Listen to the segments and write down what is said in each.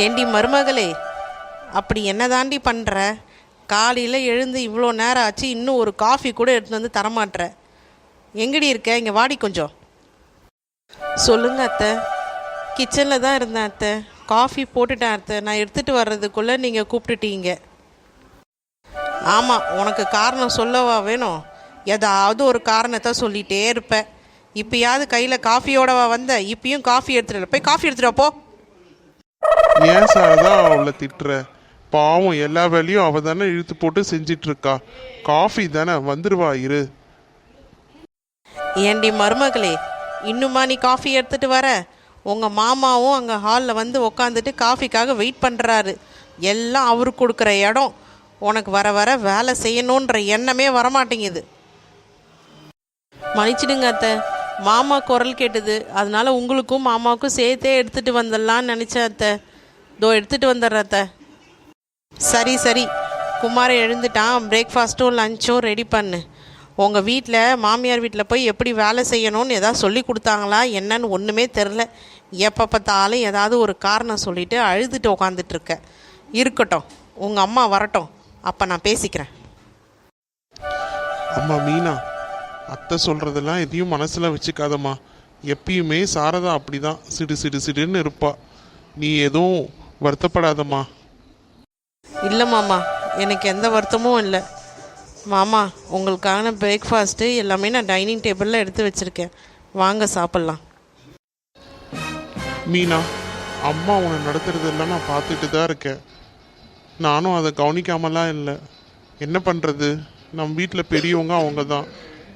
ஏண்டி மருமகளே, அப்படி என்ன தாண்டி பண்ணுற? காலையில் எழுந்து இவ்வளோ நேரம் ஆச்சு, இன்னும் ஒரு காஃபி கூட எடுத்து வந்து தரமாட்டுற. எங்கடி இருக்க? இங்கே வாடி கொஞ்சம். சொல்லுங்க அத்தை. கிச்சனில் தான் இருந்தேன் அத்தை. காஃபி போட்டுட்டேன் அத்தை. நான் எடுத்துகிட்டு வர்றதுக்குள்ளே நீங்கள் கூப்பிட்டுட்டீங்க. ஆமாம், உனக்கு காரணம் சொல்லவா வேணும்? ஏதாவது ஒரு காரணத்தை சொல்லிகிட்டே இருப்பேன். இப்போயாவது கையில் காஃபியோடவா வந்த? இப்பயும் காஃபி எடுத்துகிட்டு போய் காஃபி எடுத்துகிட்டு போ. ஏன் சாரதா அவளை திட்டுற? பாவம், எல்லா வேலையும் அவள் தானே இழுத்து போட்டு செஞ்சிட்டு இருக்கா. காஃபி தானே, வந்துருவா இரு. ஏண்டி மருமகளே, இன்னுமா நீ காஃபி எடுத்துகிட்டு வர? உங்கள் மாமாவும் அங்கே ஹாலில் வந்து உக்காந்துட்டு காஃபிக்காக வெயிட் பண்ணுறாரு. எல்லாம் அவருக்கு கொடுக்குற இடம். உனக்கு வர வர வேலை செய்யணுன்ற எண்ணமே வரமாட்டேங்குது. மன்னிச்சிடுங்க அத்தை, மாமா குரல் கேட்டுது. அதனால உங்களுக்கும் மாமாவுக்கும் சேர்த்தே எடுத்துகிட்டு வந்துடலான்னு நினச்சேன் அத்தை. இதோ எடுத்துகிட்டு வந்துடுற அத்தை. சரி சரி, குமாரை எழுந்துட்டான். பிரேக்ஃபாஸ்ட்டும் லஞ்சும் ரெடி பண்ணு. உங்கள் வீட்டில் மாமியார் வீட்டில் போய் எப்படி வேலை செய்யணும்னு எதாவது சொல்லி கொடுத்தாங்களா என்னன்னு ஒன்றுமே தெரில. எப்போ பார்த்தாலும் ஏதாவது ஒரு காரணம் சொல்லிவிட்டு அழுதுட்டு உக்காந்துட்ருக்க. இருக்கட்டும், உங்கள் அம்மா வரட்டும், அப்போ நான் பேசிக்கிறேன். அம்மா மீனா, அத்தை சொல்கிறதெல்லாம் எதையும் மனசில் வச்சுக்காதம்மா. எப்பயுமே சாரதா அப்படி தான் சிடு சிடு சிடுன்னு இருப்பா. நீ எதுவும் வருத்தப்படாதம்மா. இல்லை மாமா, எனக்கு எந்த வருத்தமும் இல்லை. மாமா, உங்களுக்கான பிரேக்ஃபாஸ்ட்டு எல்லாமே நான் டைனிங் டேபிளில் எடுத்து வச்சுருக்கேன். வாங்க சாப்பிட்லாம். மீனா, அம்மா உன்னை நடத்துறதெல்லாம் நான் பார்த்துட்டு தான் இருக்கேன். நானும் அதை கவனிக்காமலாம் இல்லை. என்ன பண்ணுறது? நம்ம வீட்டில் பெரியவங்க அவங்க தான்.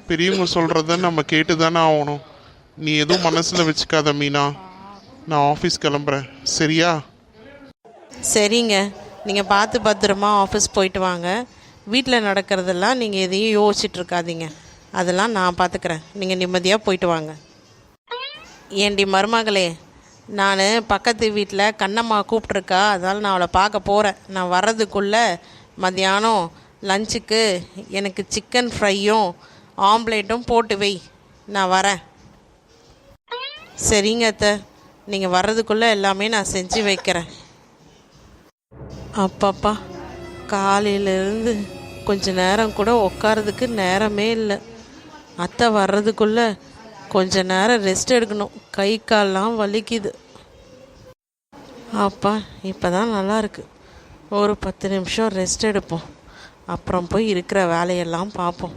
பெரியவங்க சொல்கிறத நம்ம கேட்டு தானே ஆகணும். நீ எதுவும் மனசில் வச்சுக்காத மீனா. நான் ஆஃபீஸ் கிளம்புறேன், சரியா? சரிங்க, நீங்கள் பார்த்து பத்திரமா ஆஃபீஸ் போயிட்டு வாங்க. வீட்டில் நடக்கிறதெல்லாம் நீங்கள் எதையும் யோசிச்சுட்ருக்காதீங்க. அதெல்லாம் நான் பார்த்துக்கிறேன். நீங்கள் நிம்மதியாக போயிட்டு வாங்க. ஏண்டி மருமகளே, நான் பக்கத்து வீட்டில் கண்ணம்மா கூப்பிட்ருக்கா. அதனால் நான் அவளை பார்க்க போகிறேன். நான் வர்றதுக்குள்ளே மத்தியானம் லஞ்சுக்கு எனக்கு சிக்கன் ஃப்ரையும் ஆம்லேட்டும் போட்டு வை. நான் வரேன். சரிங்க அத்தை, நீங்கள் வர்றதுக்குள்ளே எல்லாமே நான் செஞ்சு வைக்கிறேன். அப்பப்பா, காலையிலேருந்து கொஞ்ச நேரம் கூட உட்காரதுக்கு நேரமே இல்லை. அத்தை வர்றதுக்குள்ளே கொஞ்ச நேரம் ரெஸ்ட் எடுக்கணும். கை கால்லாம் வலிக்குது. அப்பா, இப்போ தான் நல்லாயிருக்கு. ஒரு 10 நிமிஷம் ரெஸ்ட் எடுப்போம். அப்புறம் போய் இருக்கிற வேலையெல்லாம் பார்ப்போம்.